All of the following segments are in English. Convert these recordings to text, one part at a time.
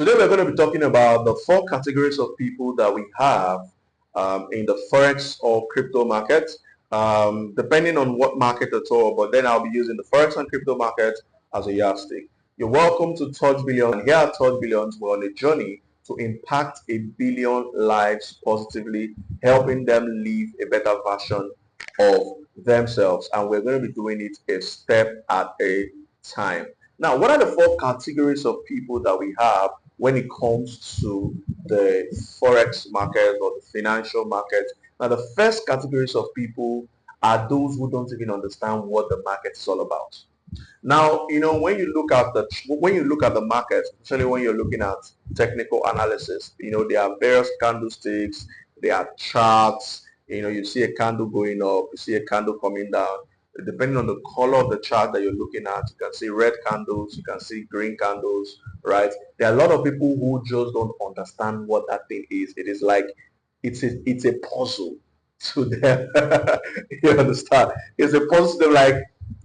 Today we're going to be talking about the four categories of people that we have in the Forex or crypto market, depending on what market at all, but then I'll be using the Forex and crypto market as a yardstick. You're welcome to Touch Billion, and here at Touch Billions, we're on a journey to impact 1 billion lives positively, helping them live a better version of themselves, and we're going to be doing it a step at a time. Now, what are the four categories of people that we have when it comes to the Forex market or the financial market? Now, the first categories of people are those who don't even understand what the market is all about. Now, when you look at the market, especially when you're looking at technical analysis, there are various candlesticks, there are charts. You see a candle going up, you see a candle coming down. Depending on the color of the chart that you're looking at, you can see red candles, you can see green candles, right? There are a lot of people who just don't understand what that thing is. It is like it's a puzzle to them. You understand? It's a puzzle to them, like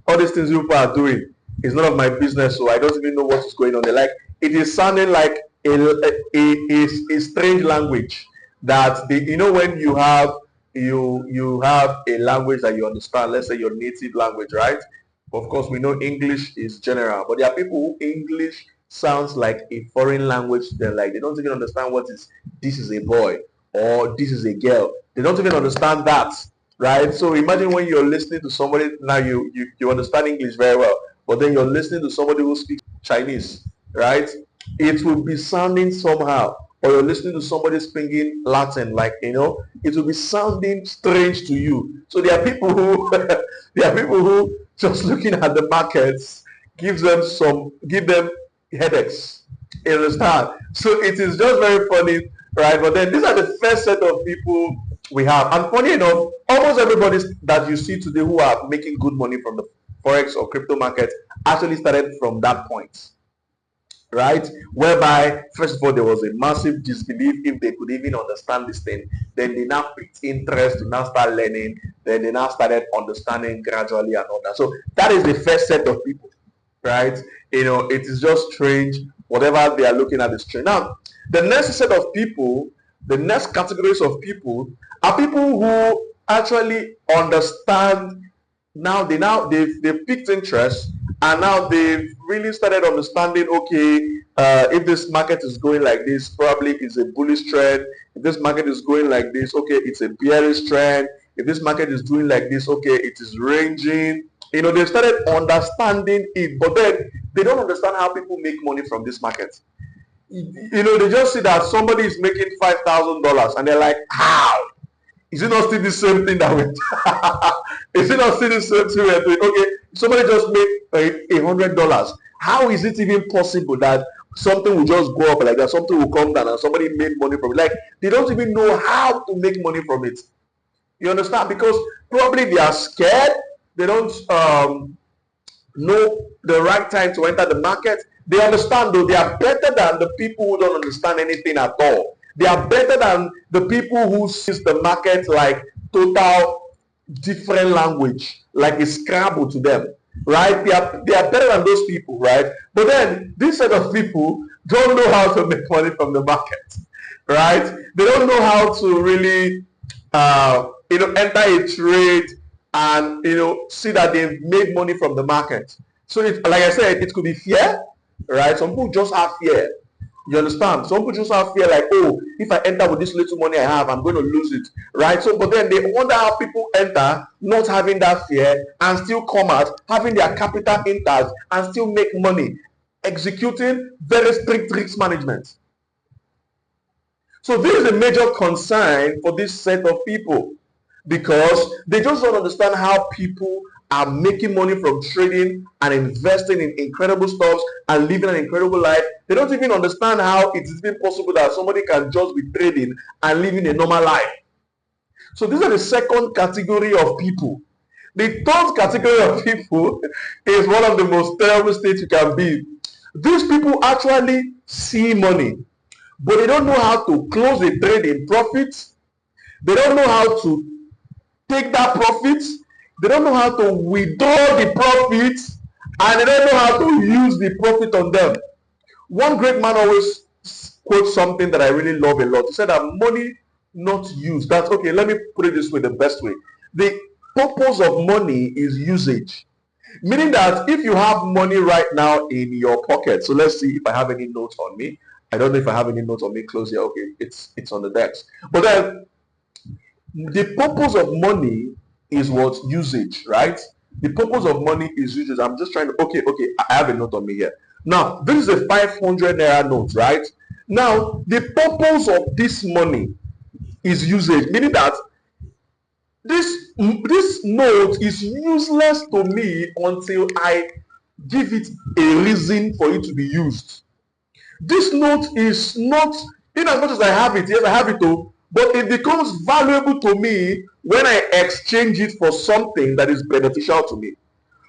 all these things people are doing. It's none of my business, so I don't even know what is going on. They're like, it is sounding like a strange language that when you have a language that you understand, let's say your native language, right? Of course, we know English is general, but there are people who English sounds like a foreign language to them. Like they don't even understand this is a boy or this is a girl. They don't even understand that, right? So imagine when you're listening to somebody, now you understand English very well, but then you're listening to somebody who speaks Chinese, right? It will be sounding somehow. Or you're listening to somebody speaking Latin, it will be sounding strange to you. So there are people who just looking at the markets give them headaches. You understand? So it is just very funny, right? But then these are the first set of people we have. And funny enough, almost everybody that you see today who are making good money from the Forex or crypto market actually started from that point. Right? Whereby, first of all, there was a massive disbelief if they could even understand this thing. Then they now picked interest to now start learning. Then they now started understanding gradually and all that. So that is the first set of people, right? It is just strange. Whatever they are looking at is strange. Now, the next set of people, the next categories of people are people who actually understand. Now they've picked interest, and now they've really started understanding, okay, if this market is going like this, probably it's a bullish trend. If this market is going like this, okay, it's a bearish trend. If this market is doing like this, okay, it is ranging. They started understanding it, but then they don't understand how people make money from this market. They just see that somebody is making $5,000 and they're like, how? Is it not still the same thing that we is it not still the same thing we're doing? Okay, somebody just made $100. How is it even possible that something will just go up like that, something will come down and somebody made money from it? Like they don't even know how to make money from it. You understand? Because probably they are scared, they don't know the right time to enter the market. They understand though, they are better than the people who don't understand anything at all. They are better than the people who sees the market like total different language, like a Scrabble to them, right? They are better than those people, right? But then this set of people don't know how to make money from the market, right? They don't know how to really, enter a trade and see that they've made money from the market. So, like I said, it could be fear, right? Some people just have fear. You understand? Some people just have fear like, oh, if I enter with this little money I have, I'm going to lose it, right? So, but then they wonder how people enter not having that fear and still come out having their capital intact and still make money, executing very strict risk management. So this is a major concern for this set of people because they just don't understand how people are making money from trading and investing in incredible stocks and living an incredible life. They don't even understand how it is even possible that somebody can just be trading and living a normal life. So these are the second category of people. The third category of people is one of the most terrible states you can be. These people actually see money, but they don't know how to close a trade in profits. They don't know how to take that profit. They don't know how to withdraw the profits, and they don't know how to use the profit on them. One great man always quote something that I really love a lot. He said that money not used. That's okay. Let me put it this way, the best way. The purpose of money is usage. Meaning that if you have money right now in your pocket, so let's see if I have any notes on me. I don't know if I have any notes on me close here. Okay, it's on the desk. But then the purpose of money is what? Usage, right? The purpose of money is usage. I'm just trying to, okay, I have a note on me here. Now, this is a 500 naira note, right? Now, the purpose of this money is usage, meaning that this note is useless to me until I give it a reason for it to be used. This note is not, in as much as I have it, yes, I have it too, but it becomes valuable to me when I exchange it for something that is beneficial to me.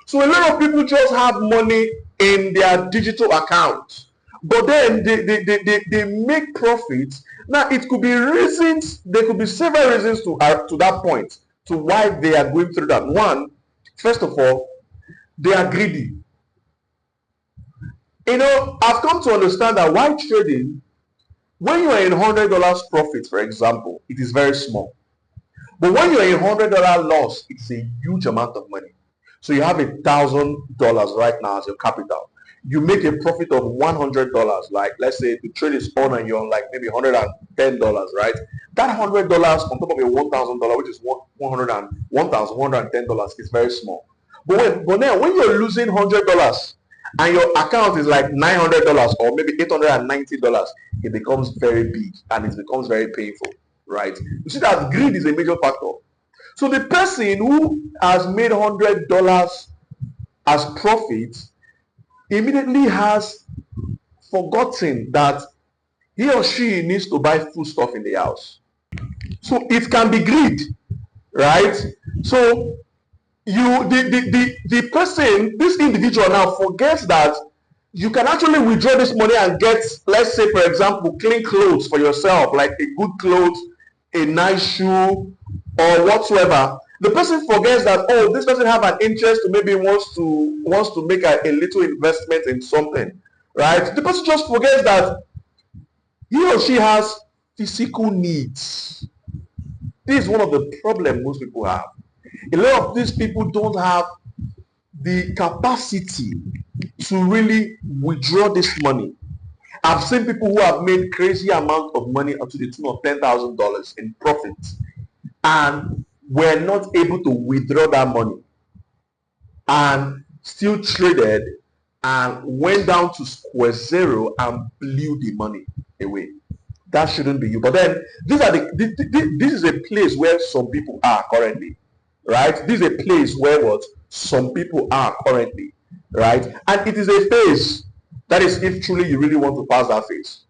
So a lot of people just have money in their digital account, but then they make profits. Now it could be reasons, there could be several reasons to that point, to why they are going through that. One, first of all, they are greedy. You know, I've come to understand that while trading, when you are in $100 profit, for example, it is very small. But when you are in $100 loss, it's a huge amount of money. So you have $1,000 right now as your capital. You make a profit of $100. Like, let's say the trade is on and you're on like maybe $110, right? That $100 on top of your $1,000, which is $1,110, is very small. But now when you're losing $100 and your account is like $900 or maybe $890, it becomes very big and it becomes very painful, right? You see that greed is a major factor. So the person who has made $100 as profit immediately has forgotten that he or she needs to buy food stuff in the house. So it can be greed, right? So the person, this individual now forgets that you can actually withdraw this money and get, let's say for example, clean clothes for yourself, like a good clothes, a nice shoe, or whatsoever. The person forgets that, oh, this person have an interest to maybe wants to make a little investment in something, right? The person just forgets that he or she has physical needs. This is one of the problems most people have. A lot of these people don't have the capacity to really withdraw this money. I've seen people who have made crazy amount of money up to the tune of $10,000 in profit and were not able to withdraw that money and still traded and went down to square zero and blew the money away. That shouldn't be you. But then this is a place where some people are currently, right? This is a place where what some people are currently, right? And it is a phase. That is if truly you really want to pass that phase,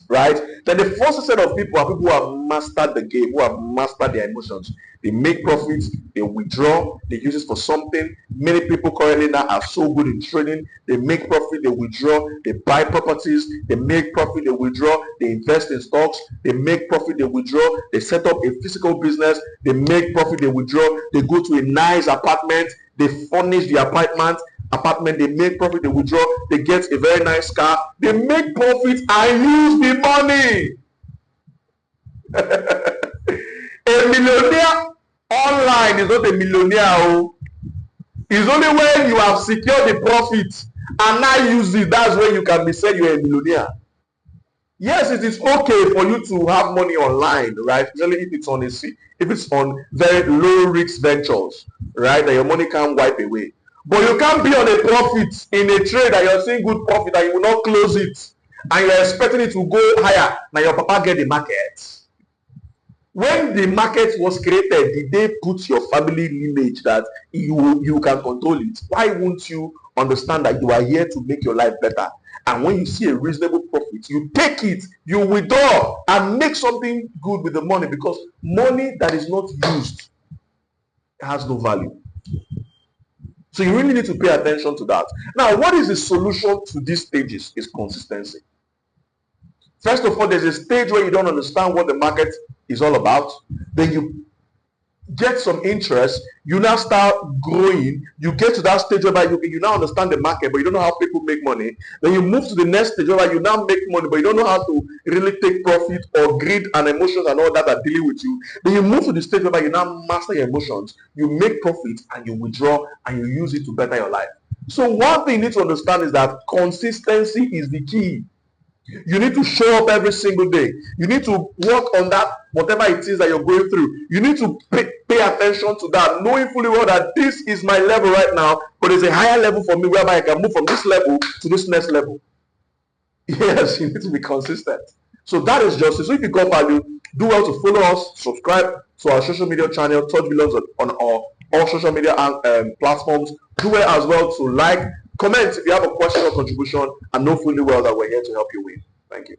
right? Then the first set of people are people who have mastered the game, who have mastered their emotions. They make profits, they withdraw, they use it for something. Many people currently now are so good in trading. They make profit, they withdraw, they buy properties, they make profit, they withdraw, they invest in stocks, they make profit, they withdraw, they set up a physical business, they make profit, they withdraw, they go to a nice apartment, they furnish the apartment, they make profit, they withdraw, they get a very nice car, they make profit and use the money. A millionaire online is not a millionaire. It's only when you have secured the profit and now use it, that's when you can be said you're a millionaire. Yes, it is okay for you to have money online, right? Especially if it's on very low risk ventures, right? That your money can't wipe away. But you can't be on a profit in a trade that you're seeing good profit and you will not close it and you're expecting it to go higher. Now your papa get the market. When the market was created, did they put your family lineage that you can control it? Why won't you understand that you are here to make your life better? And when you see a reasonable profit, you take it, you withdraw and make something good with the money, because money that is not used has no value. So you really need to pay attention to that. Now, what is the solution to these stages? Is consistency. First of all, there's a stage where you don't understand what the market is all about. Then get some interest, you now start growing, you get to that stage where you now understand the market, but you don't know how people make money. Then you move to the next stage where you now make money, but you don't know how to really take profit, or greed and emotions and all that are dealing with you. Then you move to the stage where you now master your emotions, you make profit and you withdraw and you use it to better your life. So one thing you need to understand is that consistency is the key. You need to show up every single day. You need to work on that, whatever it is that you're going through. You need to pay attention to that, knowing fully well that this is my level right now, but there's a higher level for me whereby I can move from this level to this next level. Yes, you need to be consistent. So that is justice. So if you got value, do well to follow us, subscribe to our social media channel, touch below on our all social media platforms. Do well as well to like, comment if you have a question or contribution, and know fully well that we're here to help you win. Thank you.